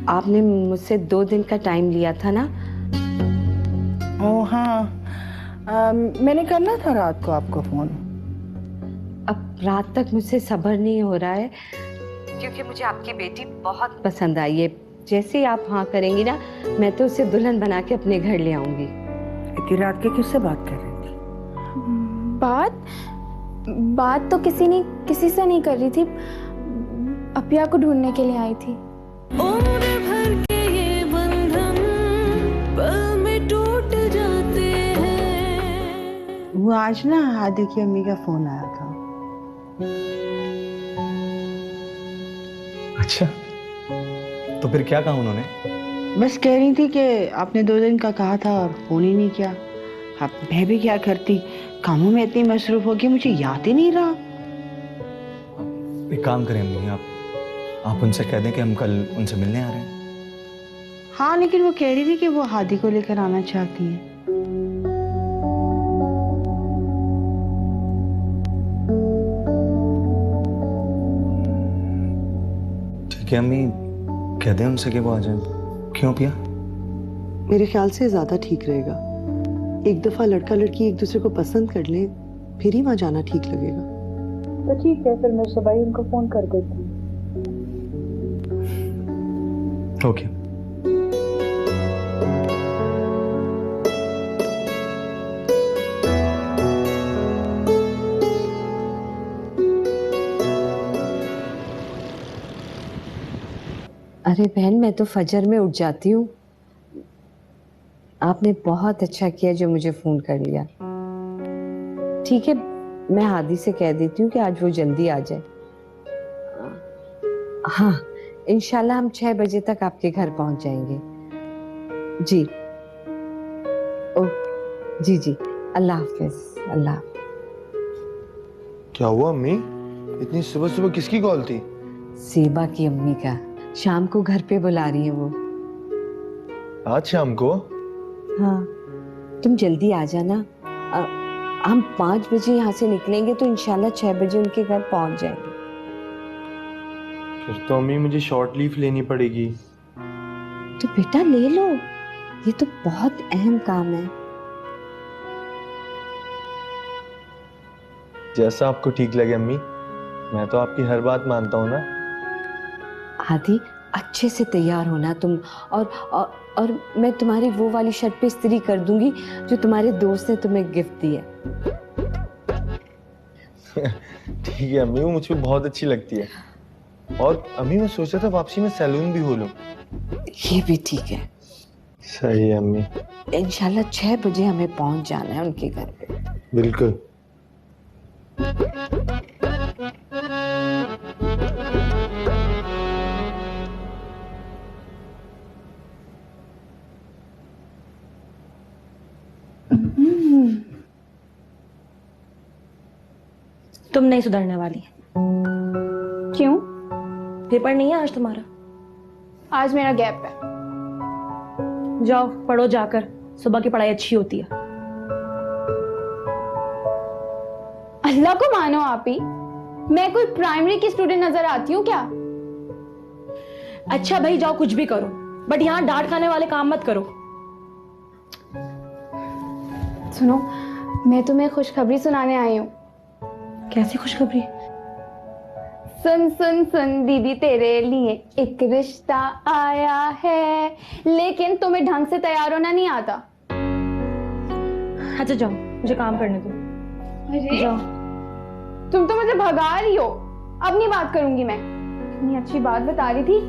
आपने मुझसे 2 दिन का टाइम लिया था ना? ओह हाँ, मैंने करना था रात को आपको फोन। अब रात तक मुझसे सब्र नहीं हो रहा है, क्योंकि मुझे आपकी बेटी बहुत पसंद आई है। जैसे ही आप हाँ करेंगी ना, मैं तो उसे दुल्हन बना के अपने घर ले आऊंगी। इतनी रात के किससे बात कर रही थी? बात तो किसी से नहीं कर रही थी। अपिया को ढूंढने के लिए आई थी। उम्र भर के ये बंधन पल में टूट जाते हैं। वो आज ना हादी की अम्मी का फोन आया था। अच्छा, तो फिर क्या कहा उन्होंने? बस कह रही थी कि आपने 2 दिन का कहा था और फोन ही नहीं किया। अब मैं भी क्या करती, कामों में इतनी मसरूफ हो गई मुझे याद ही नहीं रहा। एक काम करें अम्मी, आप उनसे कह दें कि हम कल उनसे मिलने आ रहे हैं। हाँ, लेकिन वो कह रही थी कि वो हादी को लेकर आना चाहती है। ठीक है अम्मी, कह दें उनसे कि वो आ जाए। क्यों पिया? मेरे ख्याल से ज्यादा ठीक रहेगा। एक दफा लड़का लड़की एक दूसरे को पसंद कर ले, फिर ही वहां जाना ठीक लगेगा। तो ठीक है, फिर मैं सुबह ही उनको फोन कर देती हूँ। ओके। अरे बहन, मैं तो फजर में उठ जाती हूँ। आपने बहुत अच्छा किया जो मुझे फोन कर लिया। ठीक है, मैं हादी से कह देती हूँ कि आज वो जल्दी आ जाए। हाँ, इंशाल्लाह हम 6 बजे तक आपके घर पहुंच जाएंगे। जी, ओ जी जी, अल्लाह हाफिज। अल्लाह। क्या हुआ अम्मी? इतनी सुबह सुबह किसकी कॉल थी? सेबा की अम्मी का। शाम को घर पे बुला रही है वो। आज शाम को? हाँ, तुम जल्दी आ जाना। हम 5 बजे यहाँ से निकलेंगे तो इंशाल्लाह 6 बजे उनके घर पहुंच जाएंगे। फिर तो अम्मी मुझे शॉर्ट लीव लेनी पड़ेगी। तो बेटा ले लो, ये तो बहुत अहम काम है। जैसा आपको ठीक लगे अम्मी, मैं तो आपकी हर बात मानता हूँ ना। आदि, अच्छे से तैयार होना तुम। और मैं तुम्हारी वो वाली शर्ट पे इस्त्री कर दूंगी जो तुम्हारे दोस्त ने तुम्हें गिफ्ट दी है। ठीक है अम्मी, वो मुझ पे बहुत अच्छी लगती है। और अम्मी मैं सोचा था वापसी में सैलून भी खोलूं। ये भी ठीक है। सही है अम्मी। इंशाल्लाह 6 बजे हमें पहुंच जाना है उनके घर पे। बिल्कुल। तुम नहीं सुधरने वाली। क्यों? पेपर नहीं है आज तुम्हारा? आज मेरा गैप है। जाओ पढ़ो जाकर, सुबह की पढ़ाई अच्छी होती है। अल्लाह को मानो आप ही, मैं कोई प्राइमरी की स्टूडेंट नजर आती हूँ क्या? अच्छा भाई, जाओ कुछ भी करो, बट यहाँ डांट खाने वाले काम मत करो। सुनो, मैं तुम्हें खुशखबरी सुनाने आई हूँ। कैसी खुशखबरी? सुन सुन सुन दीदी, तेरे लिए एक रिश्ता आया है, लेकिन तुम्हें ढंग से तैयार होना नहीं आता। अच्छा जाओ, मुझे काम करने दो। अरे जाओ। तुम तो मुझे भगा रही हो। अब नहीं बात करूंगी मैं। इतनी अच्छी बात बता रही थी।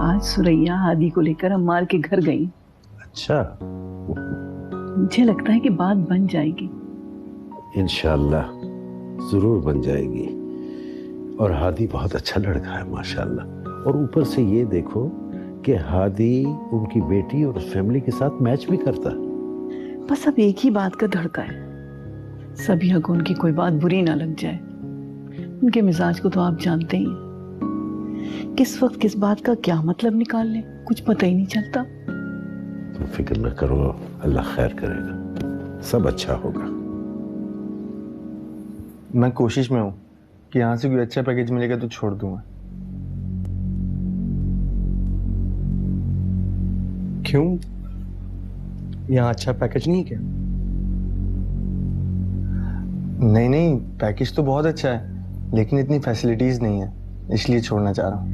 आज सुरैया हादी को लेकर अम्मार के घर गई। अच्छा, मुझे लगता है कि बात बन जाएगी। इंशाल्लाह जरूर बन जाएगी। और हादी बहुत अच्छा लड़का है माशाल्लाह। और ऊपर से ये देखो कि हादी उनकी बेटी और फैमिली के साथ मैच भी करता है। बस अब एक ही बात का धड़का है, सभी को उनकी कोई बात बुरी ना लग जाए। उनके मिजाज को तो आप जानते ही हैं, किस वक्त किस बात का क्या मतलब निकाल ले कुछ पता ही नहीं चलता। तो फिक्र न करो, अल्लाह खैर करेगा, सब अच्छा होगा। मैं कोशिश में हूँ कि यहाँ से कोई अच्छा पैकेज मिलेगा तो छोड़ दूंगा। क्यों? यहाँ अच्छा पैकेज नहीं है क्या? नहीं नहीं, पैकेज तो बहुत अच्छा है लेकिन इतनी फैसिलिटीज नहीं है, इसलिए छोड़ना चाह रहा हूँ।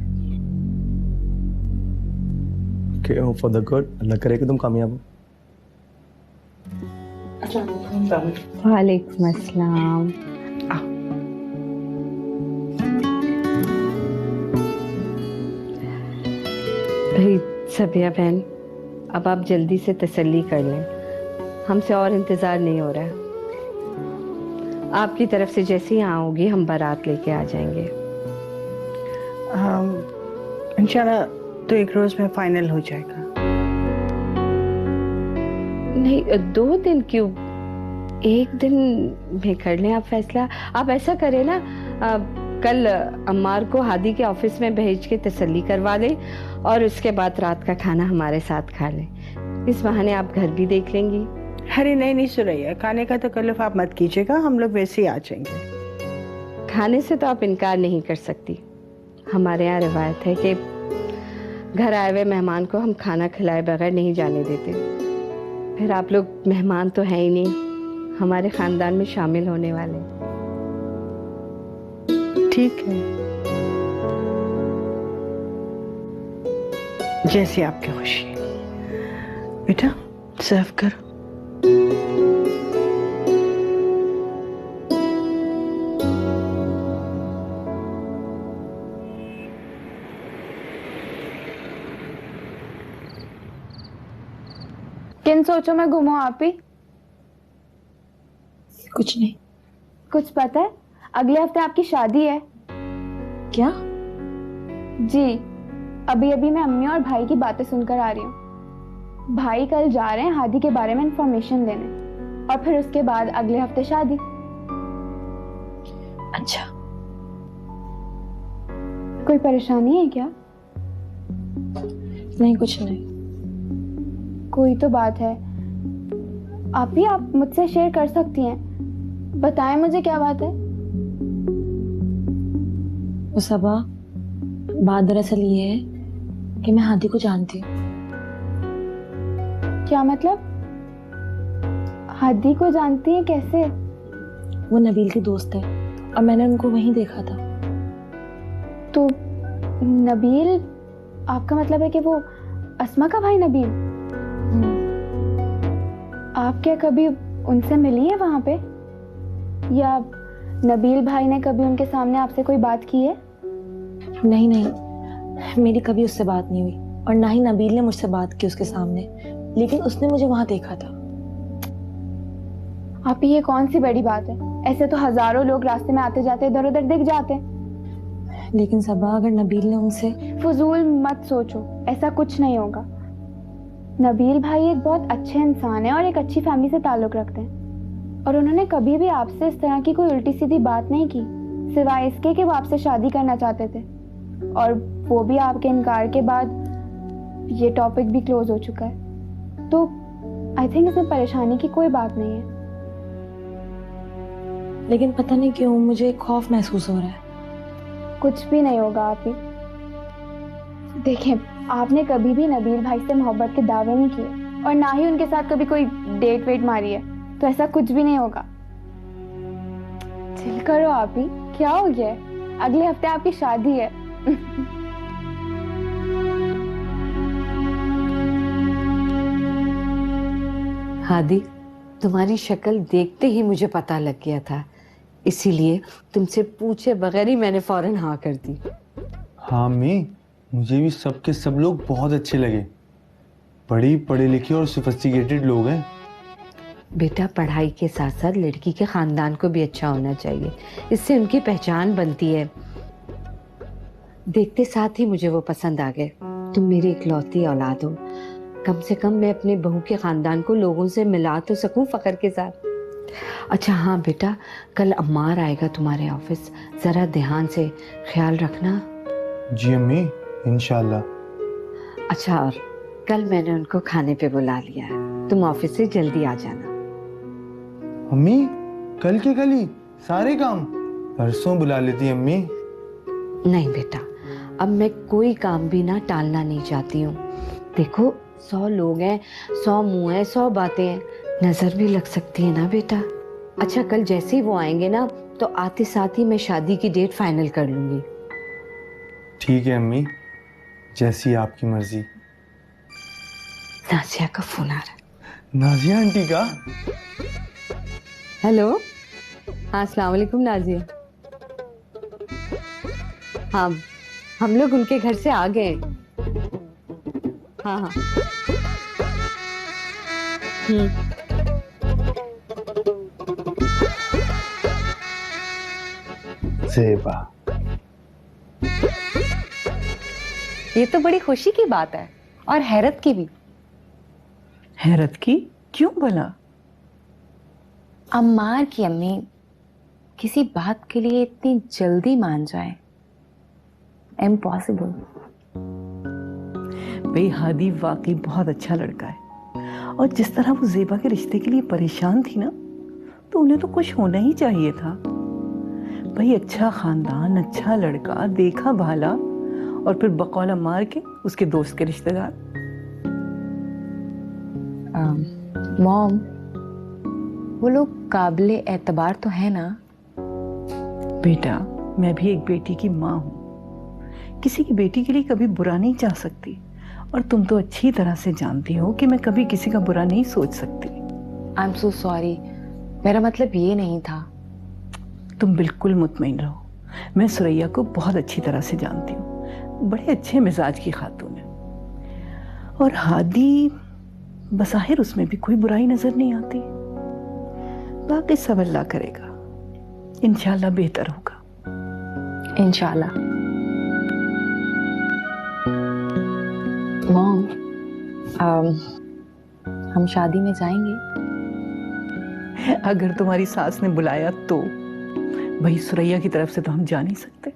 Okay, hope for the good. अल्लाह करे कि तुम कामयाब हो। वालेकुम अस्सलाम। भाई सबिया बहन, अब आप जल्दी से तसल्ली कर लें, हमसे और इंतज़ार नहीं हो रहा है। आपकी तरफ से जैसे ही यहाँ होगी हम बारात लेके आ जाएंगे। इंशाल्लाह तो एक रोज में फाइनल हो जाएगा। नहीं, 2 दिन क्यों, 1 दिन में कर लें आप फैसला। आप ऐसा करें ना, कल अम्मार को हादी के ऑफिस में भेज के तसल्ली करवा दें और उसके बाद रात का खाना हमारे साथ खा लें। इस बहाने आप घर भी देख लेंगी। अरे नहीं सुरैया, खाने का तकल्लुफ आप मत कीजिएगा, हम लोग वैसे ही आ जाएंगे। खाने से तो आप इनकार नहीं कर सकती। हमारे यहाँ रिवायत है कि घर आए हुए मेहमान को हम खाना खिलाए बगैर नहीं जाने देते। फिर आप लोग मेहमान तो हैं ही नहीं, हमारे खानदान में शामिल होने वाले। ठीक है, जैसी आपकी खुशी। बेटा सर्व करो। किन सोचों में गुम हो आप ही? कुछ नहीं। कुछ पता है, अगले हफ्ते आपकी शादी है। क्या? जी, अभी अभी मैं अम्मी और भाई की बातें सुनकर आ रही हूँ। भाई कल जा रहे हैं हादी के बारे में इंफॉर्मेशन लेने और फिर उसके बाद अगले हफ्ते शादी। अच्छा, कोई परेशानी है क्या? नहीं कुछ नहीं। कोई तो बात है। आप मुझसे शेयर कर सकती हैं, बताएं मुझे क्या बात है। वो सबा, बात दरअसल ये है कि मैं हादी को जानती हूँ। क्या मतलब? हादी को जानती है? कैसे? वो नबील की दोस्त है और मैंने उनको वहीं देखा था। तो नबील, आपका मतलब है कि वो अस्मा का भाई नबील? आप क्या कभी उनसे मिली है वहां पे, या नबील भाई ने कभी उनके सामने आपसे कोई बात की है? नहीं नहीं, मेरी कभी उससे बात नहीं हुई और ना ही नबील ने मुझसे बात की उसके सामने, लेकिन उसने मुझे वहां देखा था। आप ये कौन सी बड़ी बात है? ऐसे तो हजारों लोग रास्ते में आते जाते इधर उधर दिख जाते हैं। लेकिन सबा, अगर नबील ने उनसे... फजूल मत सोचो, ऐसा कुछ नहीं होगा। नबील भाई एक बहुत अच्छे इंसान है और एक अच्छी फैमिली से ताल्लुक रखते हैं, और उन्होंने कभी भी आपसे इस तरह की कोई उल्टी सीधी बात नहीं की, सिवाय इसके कि वो आपसे शादी करना चाहते थे, और वो भी आपके इनकार के बाद। ये टॉपिक भी क्लोज हो चुका है, तो आई थिंक इसमें परेशानी की कोई बात नहीं है। लेकिन पता नहीं क्यों मुझे खौफ महसूस हो रहा है। कुछ भी नहीं होगा आप ही। देखें, आपने कभी भी नबील भाई से मोहब्बत के दावे नहीं किए और ना ही उनके साथ कभी कोई डेट वेट मारी है, तो ऐसा कुछ भी नहीं होगा। चिल करो आप ही, क्या हो गया है? अगले हफ्ते आपकी शादी है। हादी, तुम्हारी शक्ल देखते ही मुझे पता लग गया था, इसीलिए तुमसे पूछे बगैर ही मैंने फौरन हाँ कर दी। हाँ अम्मी, मुझे भी सबके सब लोग बहुत अच्छे लगे। बड़ी पढ़े लिखे और सोफिस्टिकेटेड लोग हैं। बेटा, पढ़ाई के साथ साथ लड़की के खानदान को भी अच्छा होना चाहिए, इससे उनकी पहचान बनती है। देखते साथ ही मुझे वो पसंद आ गए। तुम मेरी इकलौती औलाद हो, कम से कम मैं अपने बहू के खानदान को लोगों से मिला तो सकूं फख्र के साथ। अच्छा हाँ बेटा, कल अम्मार आएगा तुम्हारे ऑफिस, जरा ध्यान से ख्याल रखना। जी अम्मी, इंशाल्लाह। अच्छा, और कल मैंने उनको खाने पे बुला लिया है, तुम ऑफिस से जल्दी आ जाना। अम्मी कल के कल ही सारे काम? परसों बुला लेती अम्मी। नहीं बेटा, अब मैं कोई काम भी ना टालना नहीं चाहती हूँ। देखो 100 लोग हैं, 100 मुंह हैं, 100 बातें हैं, नजर भी लग सकती है ना बेटा। अच्छा कल जैसे ही वो आएंगे ना तो आते साथ ही मैं शादी की डेट फाइनल कर लूंगी। ठीक है अम्मी, जैसी आपकी मर्जी। नाजिया का फोन आ रहा है। नाजिया आंटी का? हेलो, हाँ अस्सलाम वालेकुम नाजिया। हाँ हम लोग उनके घर से आ गए। हाँ हाँ सेबा, ये तो बड़ी खुशी की बात है और हैरत की भी। हैरत की क्यों भला? अम्मार की अम्मी किसी बात के लिए इतनी जल्दी मान जाए, इम्पॉसिबल। भाई हादी वाकई बहुत अच्छा लड़का है, और जिस तरह वो जेबा के रिश्ते के लिए परेशान थी ना, तो उन्हें तो खुश होना ही चाहिए था। भाई अच्छा खानदान, अच्छा लड़का, देखा भाला, और फिर बकौला मार के उसके दोस्त के रिश्तेदार। मॉम, वो लोग काबिले एतबार तो है ना? बेटा मैं भी एक बेटी की माँ हूँ, किसी की बेटी के लिए कभी बुरा नहीं चाह सकती, और तुम तो अच्छी तरह से जानती हो कि मैं कभी किसी का बुरा नहीं सोच सकती। आई एम सो सॉरी, मेरा मतलब ये नहीं था। तुम बिल्कुल मुतमईन रहो, मैं सुरैया को बहुत अच्छी तरह से जानती हूँ, बड़े अच्छे मिजाज की खातून है, और हादी बज़ाहिर उसमें भी कोई बुराई नजर नहीं आती। बाकी सब अल्लाह करेगा, इंशाल्लाह बेहतर होगा। इंशाल्लाह। मॉम, हम शादी में जाएंगे? अगर तुम्हारी सास ने बुलाया तो। भाई सुरैया की तरफ से तो हम जा नहीं सकते।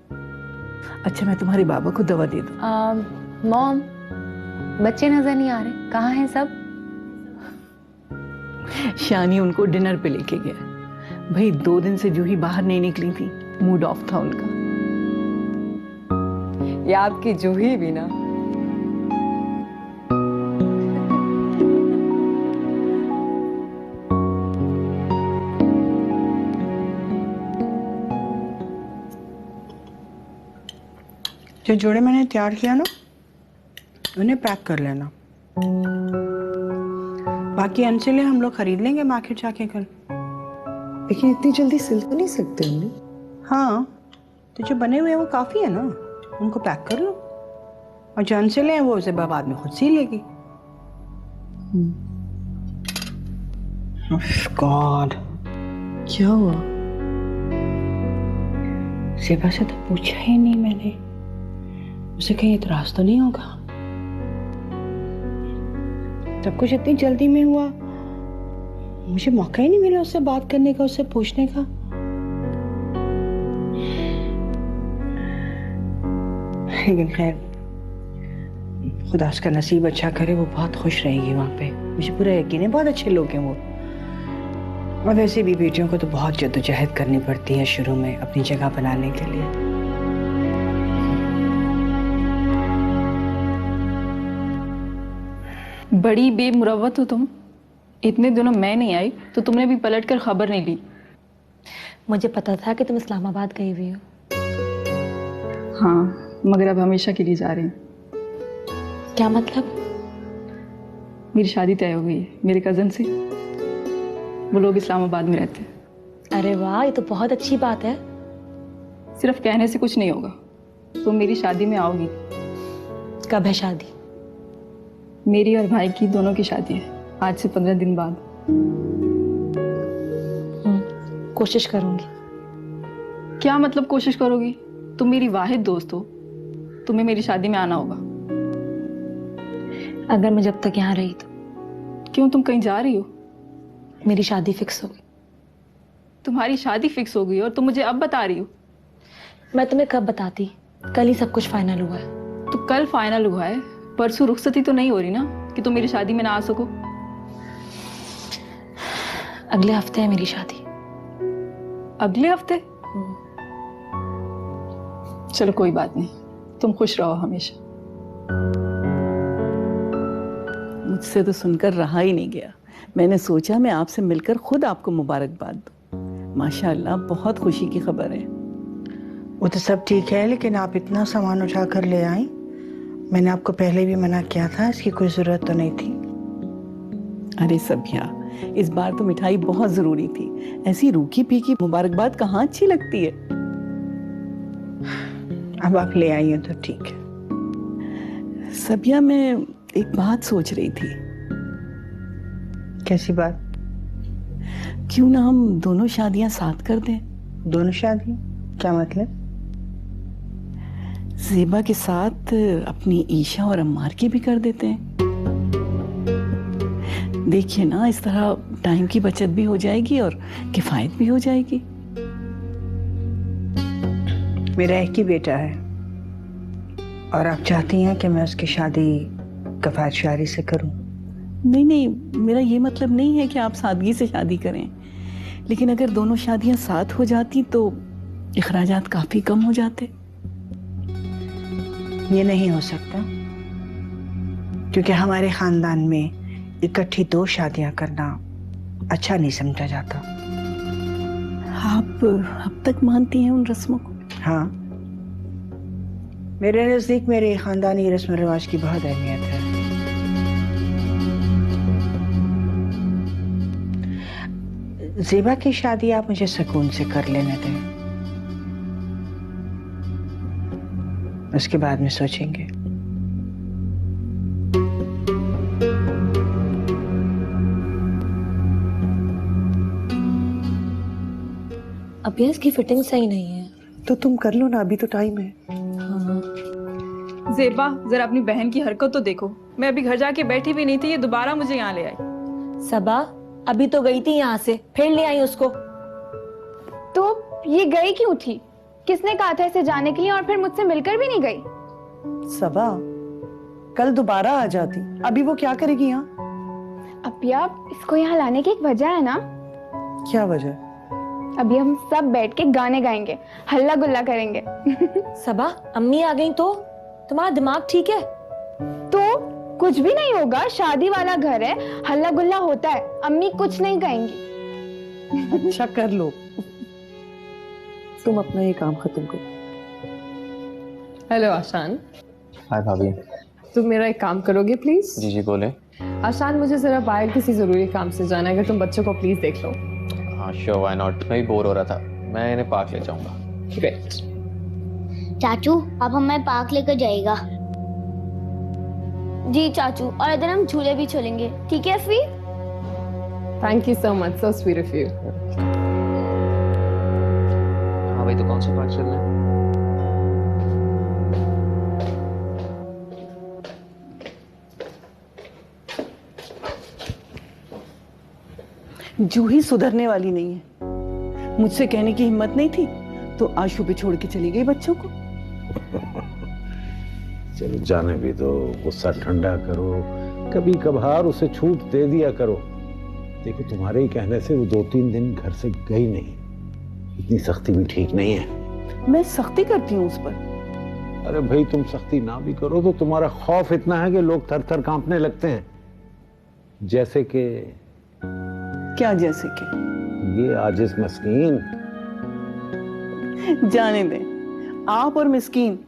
अच्छा मैं तुम्हारे बाबा को दवा दे दूं? मॉम, बच्चे नजर नहीं आ रहे, कहाँ हैं सब? शानी उनको डिनर पे लेके गया। भाई 2 दिन से जो ही बाहर नहीं निकली थी, मूड ऑफ था उनका। ये आपकी जूही भी ना। जो जोड़े मैंने तैयार किया ना, उन्हें पैक कर लेना। बाकी अनसिले हम लोग खरीद लेंगे मार्केट जाके कल। लेकिन इतनी जल्दी सिल तो नहीं सकते अम्मी। हाँ, तो जो बने हुए हैं वो काफ़ी है ना, उनको पैक कर लो, और जो अनसिले हैं वो उसे बाद में खुद सी लेगी। गॉड, क्या हुआ? सेबा से तो पूछा ही नहीं मैंने, उसे कहीं इतराज तो नहीं होगा? सब कुछ इतनी जल्दी में हुआ, मुझे मौका ही नहीं मिला उससे बात करने का, उससे पूछने का। लेकिन खैर, खुदा उसका नसीब अच्छा करे, वो बहुत खुश रहेगी वहां पे, मुझे पूरा यकीन है। बहुत अच्छे लोग हैं वो, और वैसे भी बेटियों को तो बहुत जद्दोजहद करनी पड़ती है शुरू में अपनी जगह बनाने के लिए। बड़ी बेमुरवत हो तुम। इतने दिनों मैं नहीं आई तो तुमने भी पलट कर खबर नहीं ली। मुझे पता था कि तुम इस्लामाबाद गई हुई हो। हाँ, मगर अब हमेशा के लिए जा रहे हैं। क्या मतलब? मेरी शादी तय हो गई है मेरे कज़न से। वो लोग इस्लामाबाद में रहते हैं। अरे वाह, ये तो बहुत अच्छी बात है। सिर्फ कहने से कुछ नहीं होगा, तुम मेरी शादी में आओगी। कब है शादी? मेरी और भाई की दोनों की शादी है, आज से 15 दिन बाद। कोशिश करूंगी। क्या मतलब कोशिश करोगी? तुम मेरी वाहिद दोस्त हो, तुम्हें मेरी शादी में आना होगा। अगर मैं जब तक यहाँ रही तो? क्यों, तुम कहीं जा रही हो? मेरी शादी फिक्स हो गई। तुम्हारी शादी फिक्स हो गई और तुम मुझे अब बता रही हो? मैं तुम्हें कब बताती, कल ही सब कुछ फाइनल हुआ है। तो कल फाइनल हुआ है, परसों रुखसती तो नहीं हो रही ना कि तुम मेरी शादी में ना आ सको। अगले हफ्ते है मेरी शादी। अगले हफ्ते? चलो कोई बात नहीं, तुम खुश रहो हमेशा। मुझसे तो सुनकर रहा ही नहीं गया। मैंने सोचा मैं आपसे मिलकर खुद आपको मुबारकबाद दूं। माशाअल्लाह, बहुत खुशी की खबर है। वो तो सब ठीक है, लेकिन आप इतना सामान उठा कर ले आई। मैंने आपको पहले भी मना किया था, इसकी कोई जरूरत तो नहीं थी। अरे सबिया, इस बार तो मिठाई बहुत जरूरी थी। ऐसी रूखी फीकी मुबारकबाद कहाँ अच्छी लगती है। अब आप ले आई हो तो ठीक है। सबिया, मैं एक बात सोच रही थी। कैसी बात? क्यों ना हम दोनों शादियां साथ कर दें? दोनों शादी? क्या मतलब? ज़ेबा के साथ अपनी ईशा और अम्मार की भी कर देते हैं। देखिए ना, इस तरह टाइम की बचत भी हो जाएगी और किफायत भी हो जाएगी। मेरा एक ही बेटा है और आप चाहती हैं कि मैं उसकी शादी कफायत शारी से करूं? नहीं नहीं, मेरा ये मतलब नहीं है कि आप सादगी से शादी करें, लेकिन अगर दोनों शादियां साथ हो जाती तो इखराजात काफी कम हो जाते। ये नहीं हो सकता, क्योंकि हमारे खानदान में इकट्ठी 2 शादियां करना अच्छा नहीं समझा जाता। आप अब तक मानती हैं उन रस्मों को? हाँ, मेरे नजदीक मेरे खानदानी रस्म रिवाज की बहुत अहमियत है। ज़ेबा की शादी आप मुझे सुकून से कर लेने दें, उसके बाद में सोचेंगे। अब ये इसकी फिटिंग सही नहीं है। तो तुम कर लो ना, अभी तो टाइम है। ज़ेबा, जरा अपनी बहन की हरकत तो देखो। मैं अभी घर जाके बैठी भी नहीं थी, ये दोबारा मुझे यहाँ ले आई। सबा अभी तो गई थी यहाँ से, फिर ले आई उसको। तो ये गई क्यों थी? किसने कहा था इसे जाने के लिए, और फिर मुझसे मिलकर भी नहीं गई? सबा, कल दोबारा आ जाती, अभी वो क्या करेगी यहाँ? अपिया, इसको यहाँ लाने की एक वजह है ना। क्या वजह? अभी हम सब बैठ के गाने गाएंगे, हल्ला गुल्ला करेंगे। सबा, अम्मी आ गई तो? तुम्हारा दिमाग ठीक है? तो कुछ भी नहीं होगा, शादी वाला घर है, हल्ला गुल्ला होता है, अम्मी कुछ नहीं कहेंगी। अच्छा कर लो, तुम अपना ये काम खत्म करो। हेलो आशान, हाय भाभी। तुम मेरा एक काम करोगे प्लीज? जी जी बोले। आशान, मुझे जरा बाहर किसी जरूरी काम से जाना है, अगर तुम बच्चों को प्लीज देख लो। हाँ श्योर, व्हाई नॉट। मैं भी बोर हो रहा था, मैं इन्हें पार्क ले जाऊंगा। ग्रेट। चाचू, अब हमें पार्क लेकर जाएगा। जी चाचू, और इधर हम झूले भी झूलेंगे, ठीक है फी? Thank you so much, so sweet of you. हाँ भाई, तो कौन सा पार्क चलना है? जूही सुधरने वाली नहीं है। मुझसे कहने की हिम्मत नहीं थी तो आशु पे छोड़ के चली गई बच्चों को। चलो जाने भी दो, गुस्सा ठंडा करो, कभी कभार उसे छूट दे दिया करो। देखो, तुम्हारे ही कहने से वो 2-3 दिन घर से गई नहीं। इतनी सख्ती भी ठीक नहीं है। मैं सख्ती करती हूँ उस पर? अरे भाई, तुम सख्ती ना भी करो तो तुम्हारा खौफ इतना है कि लोग थर थर कांपने लगते हैं। जैसे कि क्या जैसे कि? ये आजिज मस्कीन। जाने दें, आप और मिस्कीन।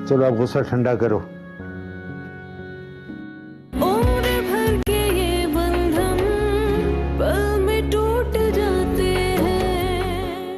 चलो अब गुस्सा ठंडा करो।